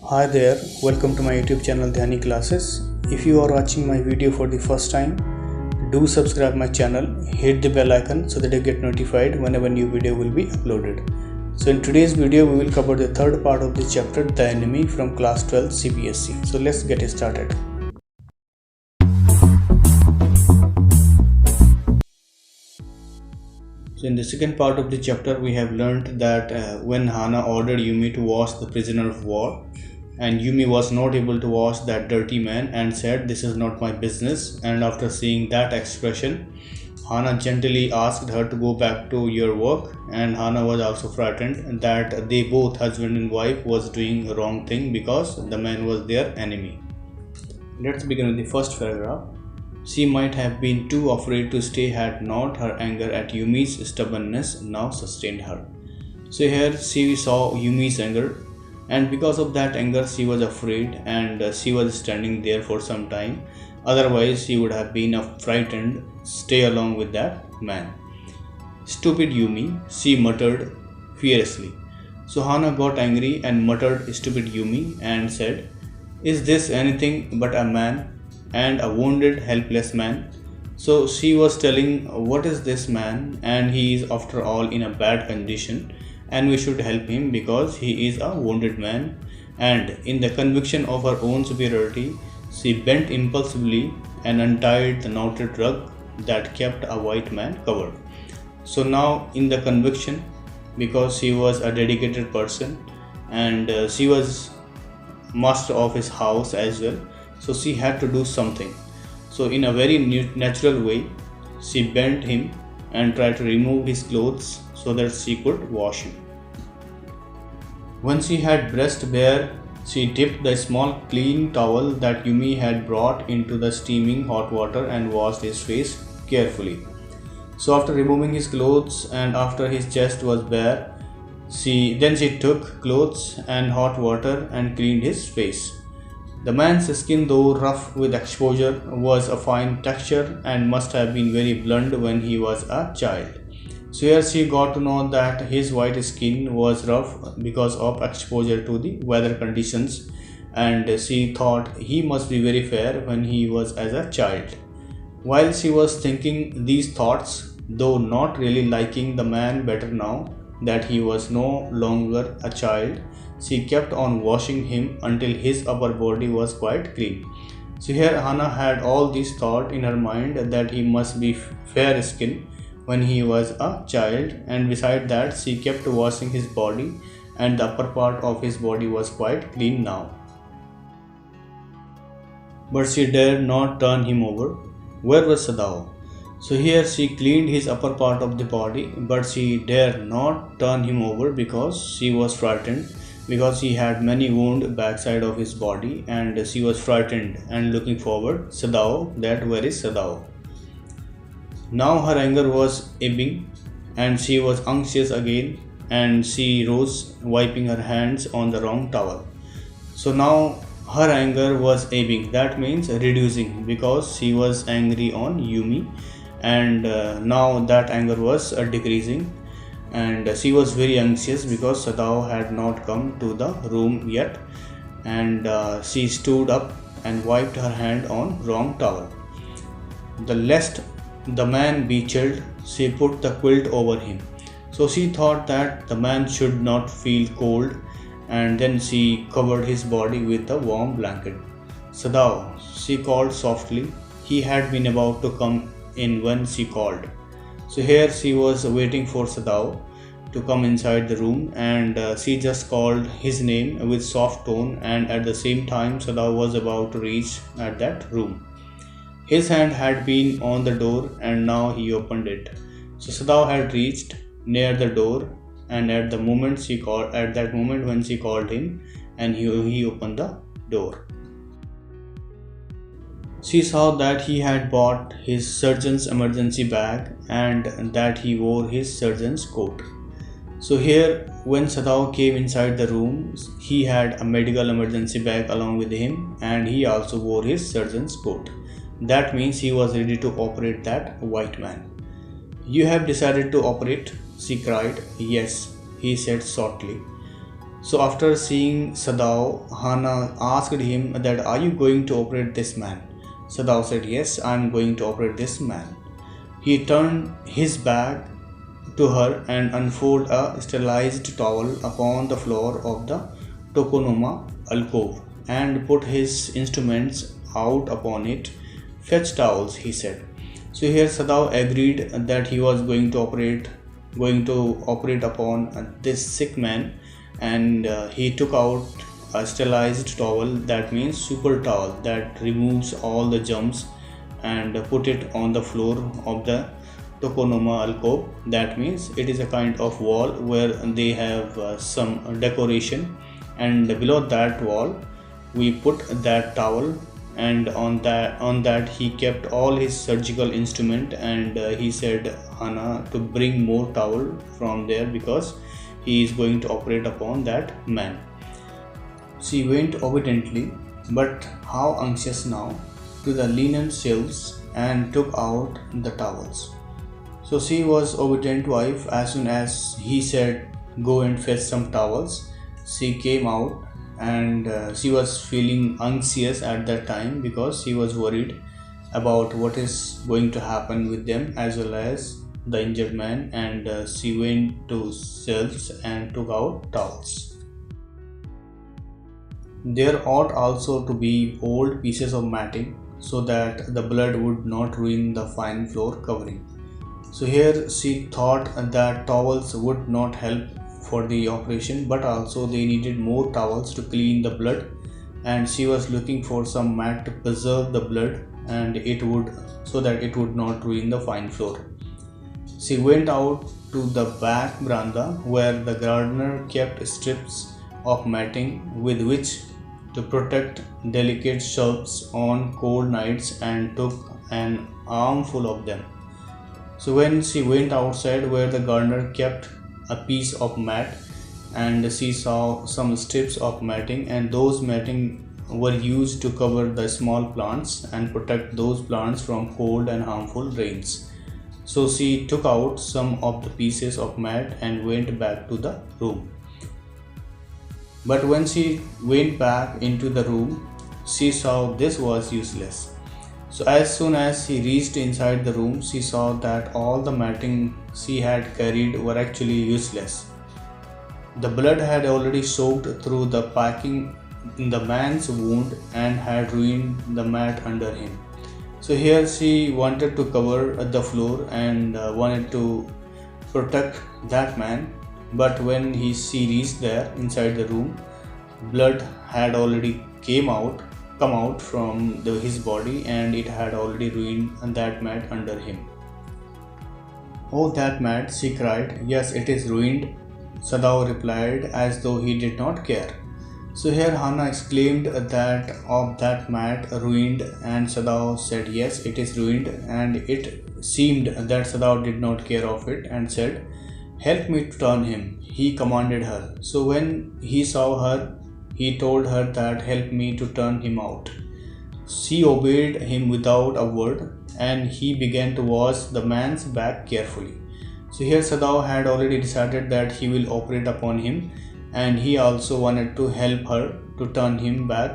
Hi there, welcome to my YouTube channel Dhyani Classes. If you are watching my video for the first time, do subscribe my channel, hit the bell icon so that you get notified whenever new video will be uploaded. So in today's video we will cover the third part of the chapter The Enemy from class 12 CBSE. So let's get started. So in the second part of the chapter we have learned that when Hana ordered Yumi to wash the prisoner of war, and Yumi was not able to wash that dirty man and said, "This is not my business." And after seeing that expression, Hana gently asked her to go back to your work, and Hana was also frightened that they both, husband and wife, was doing a wrong thing because the man was their enemy. Let's begin with the first paragraph. She might have been too afraid to stay had not her anger at Yumi's stubbornness now sustained her. So here she saw Yumi's anger, and because of that anger she was afraid, and she was standing there for some time. Otherwise she would have been frightened stay along with that man. "Stupid Yumi," she muttered fiercely. So Hana got angry and muttered "Stupid Yumi" and said, "Is this anything but a man, and a wounded helpless man?" So she was telling, what is this man, and he is after all in a bad condition, and we should help him because he is a wounded man. And in the conviction of her own superiority, she bent impulsively and untied the knotted rug that kept a white man covered. So now in the conviction, because she was a dedicated person, and she was master of his house as well, so she had to do something. So in a very natural way, she bent him and tried to remove his clothes so that she could wash him. When she had breast bare, she dipped the small clean towel that Yumi had brought into the steaming hot water and washed his face carefully. So after removing his clothes and after his chest was bare, she took clothes and hot water and cleaned his face. The man's skin, though rough with exposure, was a fine texture and must have been very blunt when he was a child. So here she got to know that his white skin was rough because of exposure to the weather conditions, and she thought he must be very fair when he was as a child. While she was thinking these thoughts, though not really liking the man better now that he was no longer a child, she kept on washing him until his upper body was quite clean. So here Hana had all this thought in her mind that he must be fair skinned when he was a child, and beside that she kept washing his body, and the upper part of his body was quite clean now. But she dared not turn him over. Where was Sadao? So here she cleaned his upper part of the body, but she dared not turn him over because she was frightened, because he had many wounds backside of his body, and she was frightened and looking forward, Sadao, that where is Sadao? Now her anger was ebbing and she was anxious again, and she rose, wiping her hands on the wrong towel. So now her anger was ebbing, that means reducing, because she was angry on Yumi, and now that anger was decreasing, and she was very anxious because Sadao had not come to the room yet, and she stood up and wiped her hand on wrong towel. Lest the man be chilled, she put the quilt over him. So she thought that the man should not feel cold, and then she covered his body with a warm blanket. "Sadao," she called softly. He had been about to come in when she called. So here she was waiting for Sadao to come inside the room, and she just called his name with soft tone, and at the same time Sadao was about to reach at that room. His hand had been on the door and now he opened it. So Sadao had reached near the door, and at that moment when she called him, and he opened the door. She saw that he had bought his surgeon's emergency bag and that he wore his surgeon's coat. So here when Sadao came inside the room, he had a medical emergency bag along with him, and he also wore his surgeon's coat. That means he was ready to operate that white man. "You have decided to operate?" she cried. "Yes," he said shortly. So after seeing Sadao, Hana asked him that, "Are you going to operate this man?" Sadao said, "Yes, I am going to operate this man." He turned his back to her and unfolded a sterilized towel upon the floor of the tokonoma alcove and put his instruments out upon it. "Fetch towels," he said. So here Sadao agreed that he was going to operate upon this sick man, and he took out a sterilized towel, that means super towel that removes all the germs, and put it on the floor of the tokonoma alcove. That means it is a kind of wall where they have some decoration, and below that wall we put that towel, and on that he kept all his surgical instrument, and he said Hana to bring more towel from there because he is going to operate upon that man. She went obediently, but how anxious now, to the linen shelves and took out the towels. So she was obedient wife. As soon as he said go and fetch some towels, she came out, and she was feeling anxious at that time because she was worried about what is going to happen with them as well as the injured man, and she went to shelves and took out towels. There ought also to be old pieces of matting so that the blood would not ruin the fine floor covering. So here she thought that towels would not help for the operation, but also they needed more towels to clean the blood, and she was looking for some mat to preserve the blood and it would, so that it would not ruin the fine floor. She went out to the back veranda where the gardener kept strips of matting with which to protect delicate shrubs on cold nights, and took an armful of them. So when she went outside where the gardener kept a piece of mat, and she saw some strips of matting, and those matting were used to cover the small plants and protect those plants from cold and harmful rains. So she took out some of the pieces of mat and went back to the room. But when she went back into the room, she saw this was useless. So as soon as she reached inside the room, she saw that all the matting she had carried were actually useless. The blood had already soaked through the packing in the man's wound and had ruined the mat under him. So here she wanted to cover the floor and wanted to protect that man, but when she reached there inside the room, blood had already come out from his body, and it had already ruined that mat under him. "Oh, that mat," she cried. "Yes, it is ruined," Sadao replied as though he did not care. So here Hana exclaimed that of that mat ruined, and Sadao said, "Yes, it is ruined," and it seemed that Sadao did not care of it and said, "Help me to turn him," he commanded her. So when he saw her, he told her that, "Help me to turn him out." She obeyed him without a word, and he began to wash the man's back carefully. So here Sadao had already decided that he will operate upon him, and he also wanted to help her to turn him back,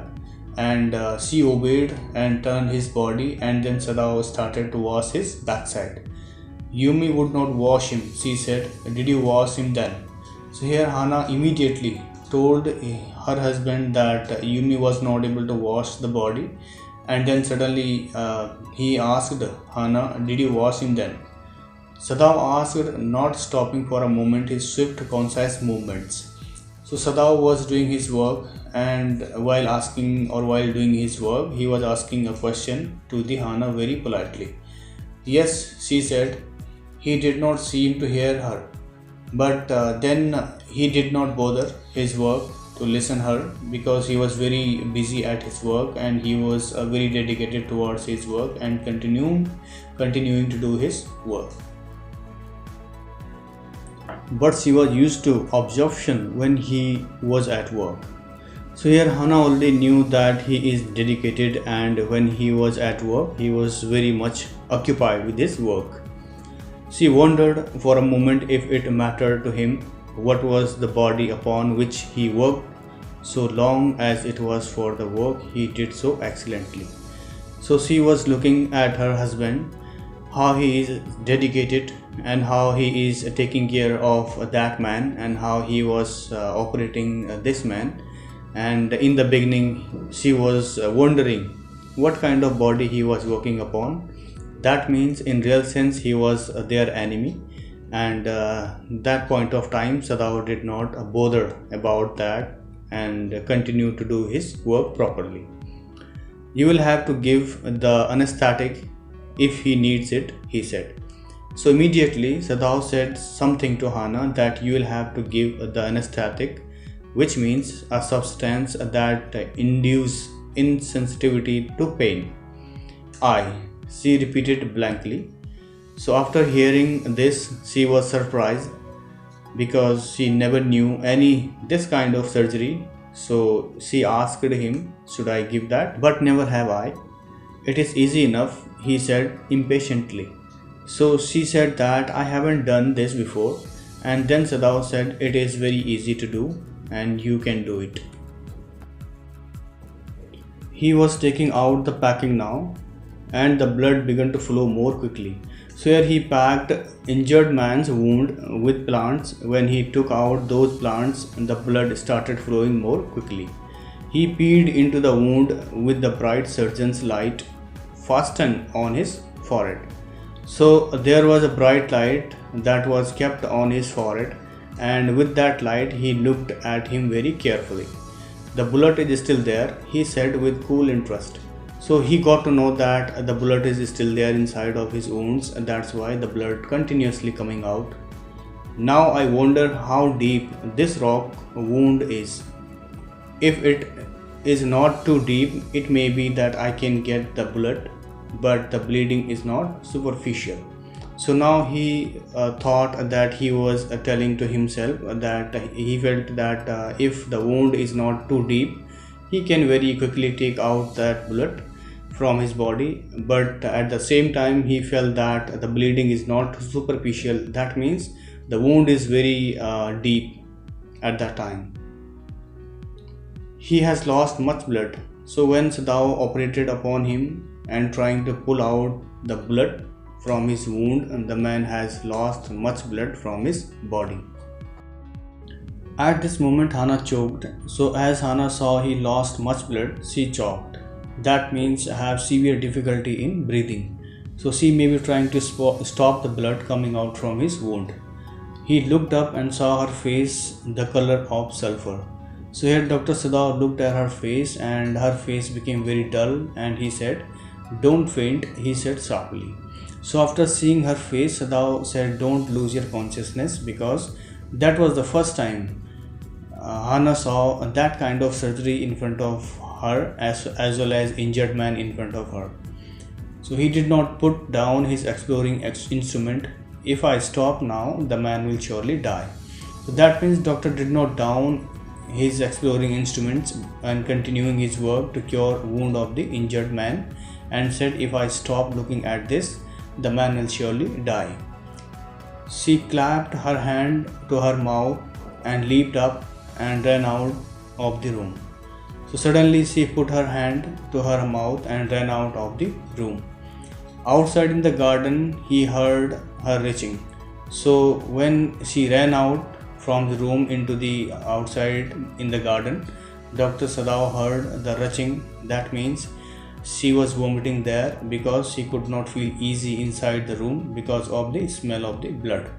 and she obeyed and turned his body, and then Sadao started to wash his backside. "Yumi would not wash him," she said. "Did you wash him then?" So here Hana immediately told her husband that Yumi was not able to wash the body, and then suddenly he asked Hana, "Did you wash him then?" Sadao asked, not stopping for a moment his swift, concise movements. So Sadao was doing his work, and while doing his work, he was asking a question to the Hana very politely. "Yes," she said. He did not seem to hear her, but then he did not bother his work to listen her, because he was very busy at his work, and he was very dedicated towards his work and continuing to do his work. But she was used to observation when he was at work. So here Hana already knew that he is dedicated, and when he was at work, he was very much occupied with his work. She wondered for a moment if it mattered to him what was the body upon which he worked. So long as it was for the work, he did so excellently. So she was looking at her husband, how he is dedicated and how he is taking care of that man and how he was operating this man. And in the beginning, she was wondering what kind of body he was working upon. That means in real sense he was their enemy, and that point of time Sadao did not bother about that and continued to do his work properly. You will have to give the anesthetic if he needs it, he said. So immediately Sadao said something to Hana that you will have to give the anesthetic, which means a substance that induces insensitivity to pain. She repeated blankly. So after hearing this, she was surprised because she never knew any this kind of surgery. So she asked him, should I give that? But never have I. It is easy enough, he said impatiently. So she said that I haven't done this before, and then Sadao said it is very easy to do and you can do it. He was taking out the packing now, and the blood began to flow more quickly. So here he packed injured man's wound with plants. When he took out those plants, the blood started flowing more quickly. He peered into the wound with the bright surgeon's light fastened on his forehead. So there was a bright light that was kept on his forehead, and with that light he looked at him very carefully. The bullet is still there, he said with cool interest. So he got to know that the bullet is still there inside of his wounds, and that's why the blood continuously coming out. Now I wonder how deep this rock wound is. If it is not too deep, it may be that I can get the bullet, but the bleeding is not superficial. So now he thought that he was telling to himself that he felt that if the wound is not too deep, he can very quickly take out that bullet from his body, but at the same time he felt that the bleeding is not superficial. That means the wound is very deep at that time. He has lost much blood. So when Sadao operated upon him and trying to pull out the blood from his wound, and the man has lost much blood from his body. At this moment Hana choked. So as Hana saw he lost much blood, she choked. That means have severe difficulty in breathing. So she may be trying to stop the blood coming out from his wound. He looked up and saw her face the color of sulfur. So here Dr. Sadao looked at her face, and her face became very dull, and he said, "Don't faint," he said sharply. So after seeing her face, Sadao said, "Don't lose your consciousness," because that was the first time Hana saw that kind of surgery in front of her, as well as injured man in front of her. So he did not put down his exploring instrument. If I stop now, the man will surely die. So that means doctor did not down his exploring instruments and continuing his work to cure wound of the injured man, and said, if I stop looking at this, the man will surely die. She clapped her hand to her mouth and leaped up and ran out of the room. So suddenly she put her hand to her mouth and ran out of the room. Outside in the garden, he heard her retching. So when she ran out from the room into the outside in the garden, Dr. Sadao heard the retching. That means she was vomiting there because she could not feel easy inside the room because of the smell of the blood.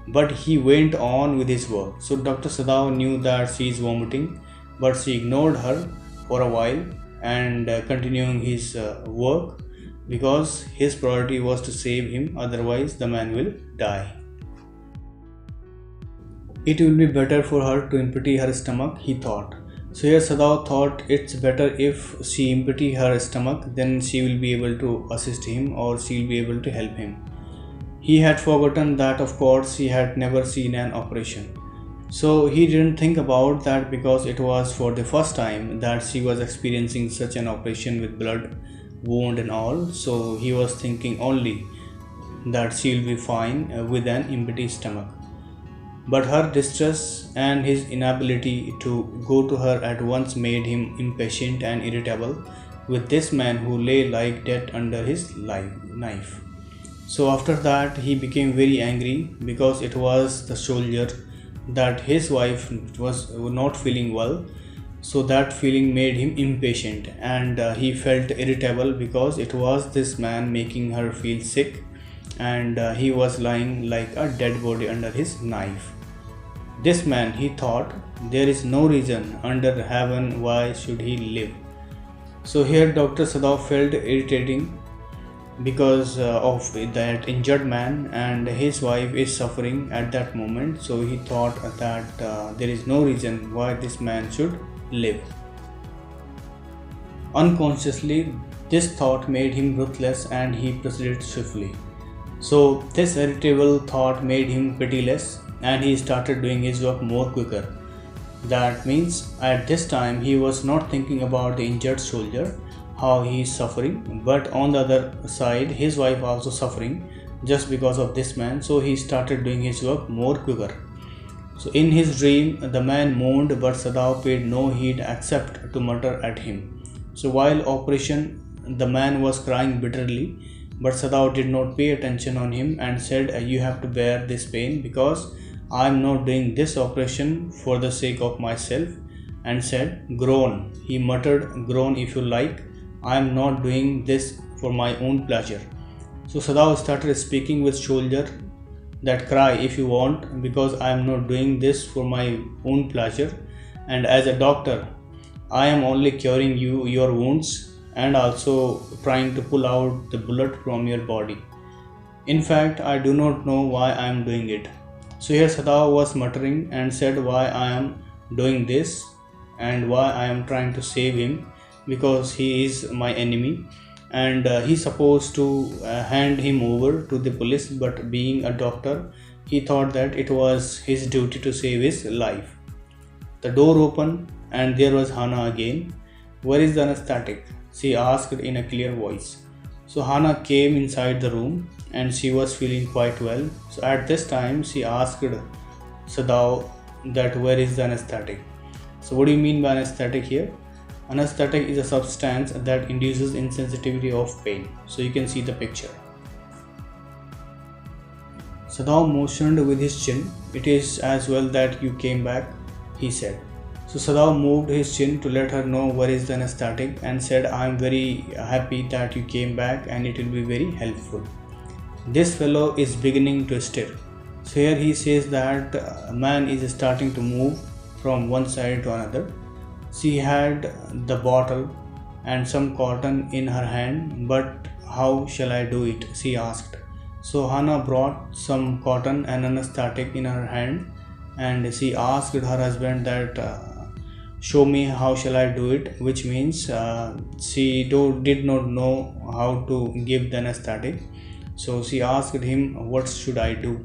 But he went on with his work. So Dr. Sadao knew that she is vomiting, but she ignored her for a while and continuing his work, because his priority was to save him, otherwise the man will die. It will be better for her to empty her stomach, he thought. So here Sadao thought it's better if she empty her stomach, then she will be able to assist him, or she will be able to help him. He had forgotten that of course he had never seen an operation. So he didn't think about that because it was for the first time that she was experiencing such an operation with blood, wound and all. So he was thinking only that she will be fine with an empty stomach. But her distress and his inability to go to her at once made him impatient and irritable with this man who lay like dead under his knife. So after that he became very angry because it was the soldier that his wife was not feeling well. So that feeling made him impatient, and he felt irritable because it was this man making her feel sick, and he was lying like a dead body under his knife. This man, he thought, there is no reason under heaven why should he live. So here Dr. Sadaf felt irritating because of that injured man, and his wife is suffering at that moment. So he thought that there is no reason why this man should live. Unconsciously, this thought made him ruthless and he proceeded swiftly. So this irritable thought made him pitiless and he started doing his work more quicker. That means at this time he was not thinking about the injured soldier, how he is suffering, but on the other side his wife also suffering just because of this man. So he started doing his work more quicker. So in his dream the man moaned, but Sadao paid no heed except to mutter at him. So while operation the man was crying bitterly, but Sadao did not pay attention on him and said, you have to bear this pain because I am not doing this operation for the sake of myself, and said, groan. He muttered, groan if you like, I am not doing this for my own pleasure. So Sadao started speaking with soldier that cry if you want, because I am not doing this for my own pleasure, and as a doctor I am only curing your wounds and also trying to pull out the bullet from your body. In fact, I do not know why I am doing it. So here Sadao was muttering and said why I am doing this and why I am trying to save him, because he is my enemy, and he's supposed to hand him over to the police, but being a doctor he thought that it was his duty to save his life. The door opened and there was Hana again. Where is the anesthetic? She asked in a clear voice. So Hana came inside the room and she was feeling quite well. So at this time she asked Sadao that where is the anesthetic. So what do you mean by anesthetic here? Anesthetic is a substance that induces insensitivity of pain. So you can see the picture. Sadao motioned with his chin. It is as well that you came back, he said. So Sadao moved his chin to let her know where is the anesthetic and said, I am very happy that you came back and it will be very helpful. This fellow is beginning to stir. So here he says that a man is starting to move from one side to another. She had the bottle and some cotton in her hand, but how shall I do it? She asked. So Hana brought some cotton and anesthetic in her hand, and she asked her husband that show me how shall I do it, which means she did not know how to give the anesthetic. So she asked him, what should I do?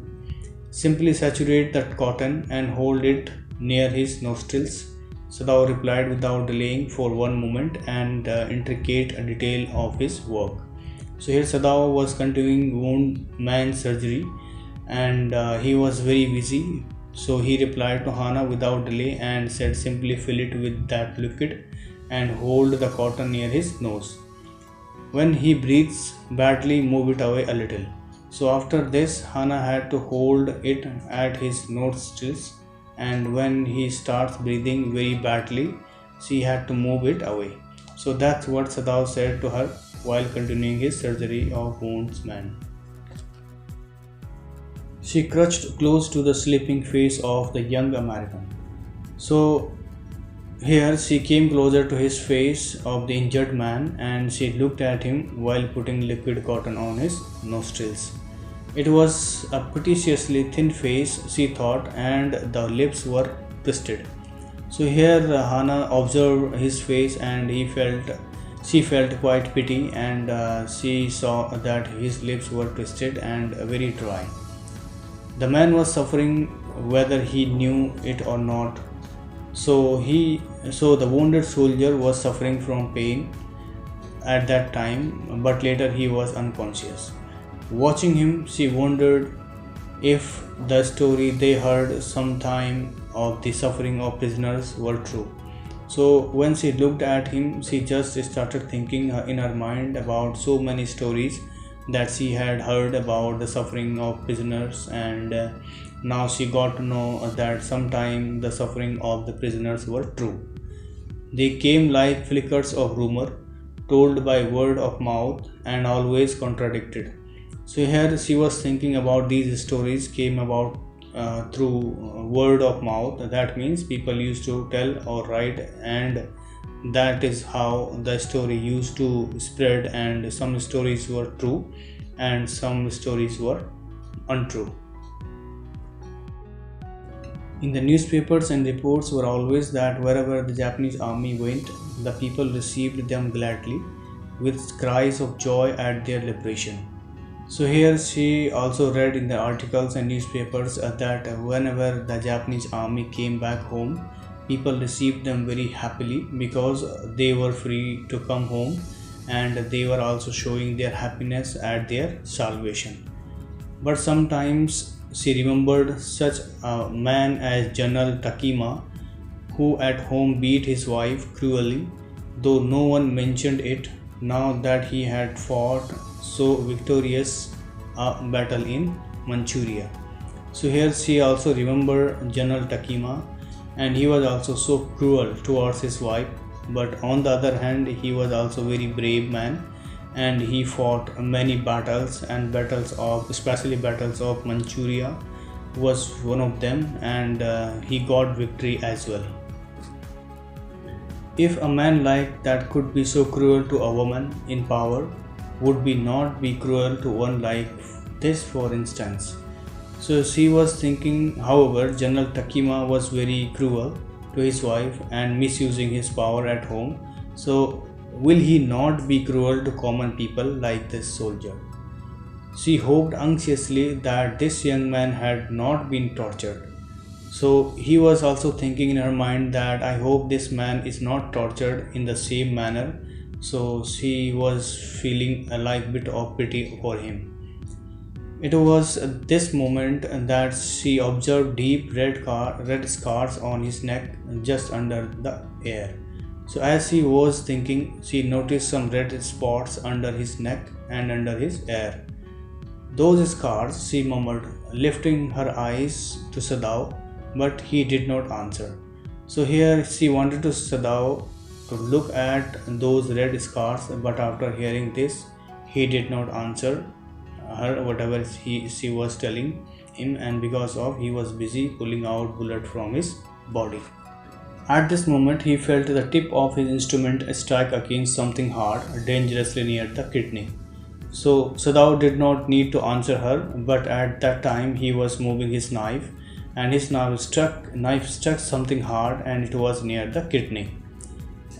Simply saturate that cotton and hold it near his nostrils. Sadao replied without delaying for one moment and intricate detail of his work. So here Sadao was continuing wound man surgery, and he was very busy. So he replied to Hana without delay and said simply fill it with that liquid and hold the cotton near his nose. When he breathes badly, move it away a little. So after this, Hana had to hold it at his nostrils, and when he starts breathing very badly, she had to move it away. So that's what Sadao said to her while continuing his surgery of wounds man. She crouched close to the sleeping face of the young American. So here she came closer to his face of the injured man and she looked at him while putting liquid cotton on his nostrils. It was a piteously thin face, she thought, and the lips were twisted. So here Hana observed his face and she felt quite pity, and she saw that his lips were twisted and very dry. The man was suffering whether he knew it or not. So the wounded soldier was suffering from pain at that time, but later he was unconscious. Watching him, she wondered if the story they heard sometime of the suffering of prisoners were true. So when she looked at him, she just started thinking in her mind about so many stories that she had heard about the suffering of prisoners, and now she got to know that sometime the suffering of the prisoners were true. They came like flickers of rumor, told by word of mouth and always contradicted. So here she was thinking about these stories came about through word of mouth. That means people used to tell or write, and that is how the story used to spread. And some stories were true, and some stories were untrue. In the newspapers and reports were always that wherever the Japanese army went, the people received them gladly with cries of joy at their liberation. So here she also read in the articles and newspapers that whenever the Japanese army came back home, people received them very happily because they were free to come home, and they were also showing their happiness at their salvation. But sometimes she remembered such a man as General Takima, who at home beat his wife cruelly, though no one mentioned it now that he had fought so victorious a battle in Manchuria. So here she also remembered General Takima, and he was also so cruel towards his wife, but on the other hand he was also very brave man, and he fought many battles, and battles of especially battles of Manchuria was one of them, and he got victory as well. If a man like that could be so cruel to a woman in power, would be not be cruel to one like this, for instance? So she was thinking. However, General Takima was very cruel to his wife and misusing his power at home. So will he not be cruel to common people like this soldier? She hoped anxiously that this young man had not been tortured. So he was also thinking in her mind that I hope this man is not tortured in the same manner. So she was feeling a like bit of pity for him. It was at this moment that she observed deep red scars on his neck just under the ear. So as she was thinking, she noticed some red spots under his neck and under his ear. Those scars, she murmured, lifting her eyes to Sadao, but he did not answer. So here she wanted to Sadao to look at those red scars, but after hearing this, he did not answer her whatever she was telling him, and because of he was busy pulling out bullet from his body. At this moment, he felt the tip of his instrument strike against something hard, dangerously near the kidney. So Sadao did not need to answer her, but at that time he was moving his knife, and his knife struck something hard, and it was near the kidney.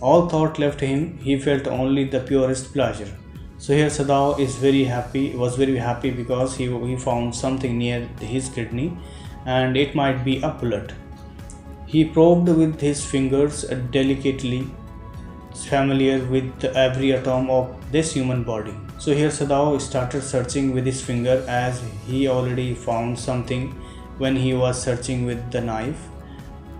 All thought left him. He felt only the purest pleasure. So here Sadao was very happy because he found something near his kidney, and it might be a bullet. He probed with his fingers delicately, familiar with every atom of this human body. So here Sadao started searching with his finger, as he already found something when he was searching with the knife.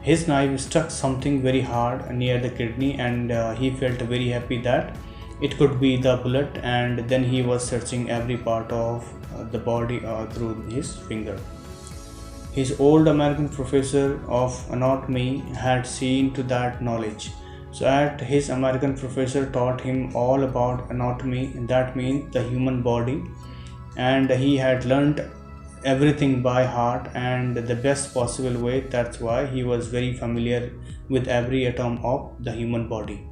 His knife struck something very hard near the kidney, and he felt very happy that it could be the bullet, and then he was searching every part of the body through his finger. His old American professor of anatomy had seen to that knowledge. So at his American professor taught him all about anatomy, that means the human body, and he had learnt everything by heart and the best possible way. That's why he was very familiar with every atom of the human body.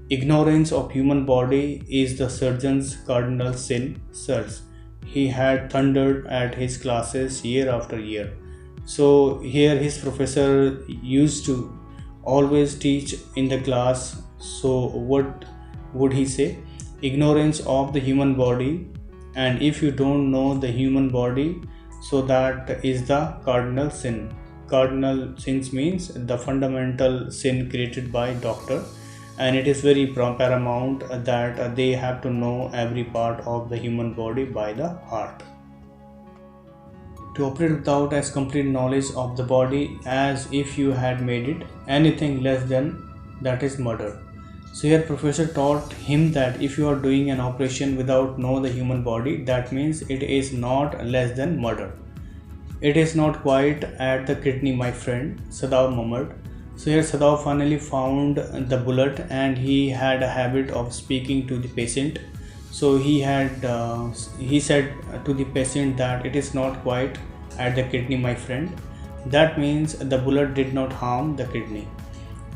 Ignorance of human body is the surgeon's cardinal sin, sirs. He had thundered at his classes year after year. So here his professor used to always teach in the class. So what would he say? Ignorance of the human body, and if you don't know the human body, so that is the cardinal sin. Cardinal sins means the fundamental sin created by doctor, and it is very paramount that they have to know every part of the human body by the heart. to operate without as complete knowledge of the body as if you had made it. Anything less than that is murder. So here professor taught him that if you are doing an operation without know the human body, that means it is not less than murder. It is not quite at the kidney, my friend, Sadao murmured. So here Sadao finally found the bullet, and he had a habit of speaking to the patient. So he said to the patient that it is not quite at the kidney, my friend. That means the bullet did not harm the kidney.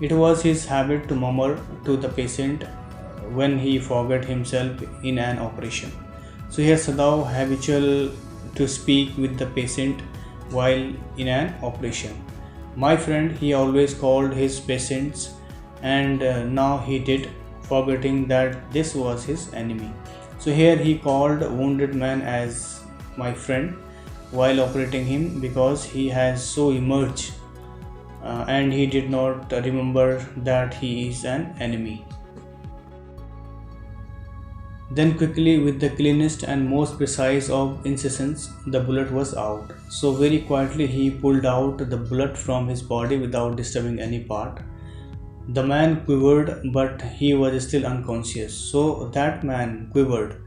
It was his habit to murmur to the patient when he forgot himself in an operation. So here Sadao habitual to speak with the patient while in an operation. My friend, he always called his patients, and now he did, forgetting that this was his enemy. So here he called wounded man as my friend while operating him because he has so emerged and he did not remember that he is an enemy. Then quickly, with the cleanest and most precise of incisions, the bullet was out. So very quietly he pulled out the bullet from his body without disturbing any part. The man quivered, but he was still unconscious. So that man quivered.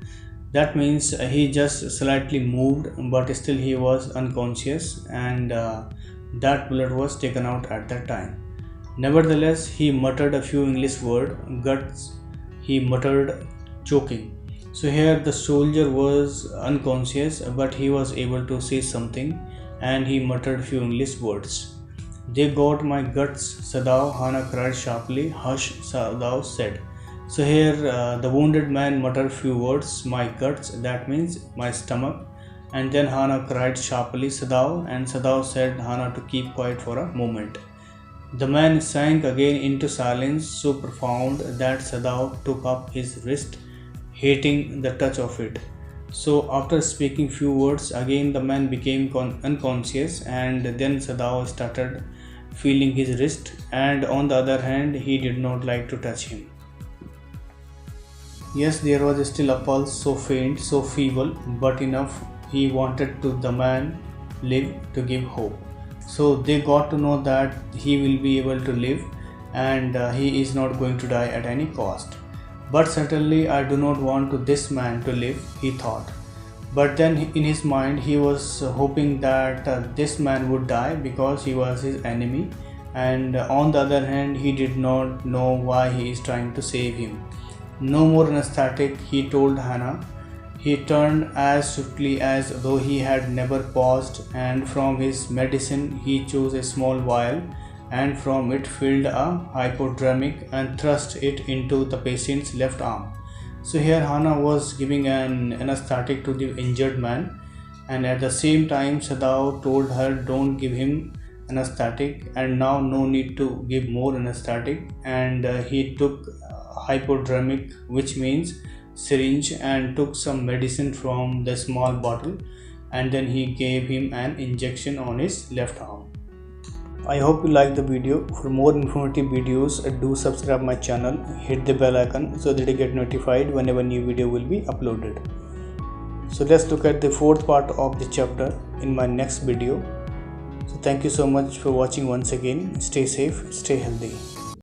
That means he just slightly moved, but still he was unconscious, and that bullet was taken out at that time. Nevertheless, he muttered a few English words. Guts, he muttered, choking. So here the soldier was unconscious, but he was able to say something, and he muttered a few English words. They got my guts, Sadao, Hana cried sharply. Hush, Sadao said. So here the wounded man muttered few words, my guts, that means my stomach. And then Hana cried sharply, Sadao, and Sadao said Hana to keep quiet for a moment. The man sank again into silence so profound that Sadao took up his wrist, hating the touch of it. So after speaking few words, again the man became unconscious, and then Sadao started feeling his wrist, and on the other hand he did not like to touch him. Yes, there was still a pulse, so faint, so feeble, but enough. He wanted to the man live to give hope. So they got to know that he will be able to live, and he is not going to die at any cost. But certainly I do not want to this man to live, he thought. But then in his mind he was hoping that this man would die because he was his enemy, and on the other hand he did not know why he is trying to save him. No more anesthetic, he told Hannah. He turned as swiftly as though he had never paused, and from his medicine he chose a small vial, and from it filled a hypodermic and thrust it into the patient's left arm. So here Hannah was giving an anesthetic to the injured man, and at the same time Sadao told her don't give him anesthetic, and now no need to give more anesthetic, and he took hypodermic, which means syringe, and took some medicine from the small bottle, and then he gave him an injection on his left arm. I hope you like the video. For more informative videos, do subscribe my channel, hit the bell icon so that you get notified whenever new video will be uploaded. So let's look at the fourth part of the chapter in my next video. So thank you so much for watching once again. Stay safe, stay healthy.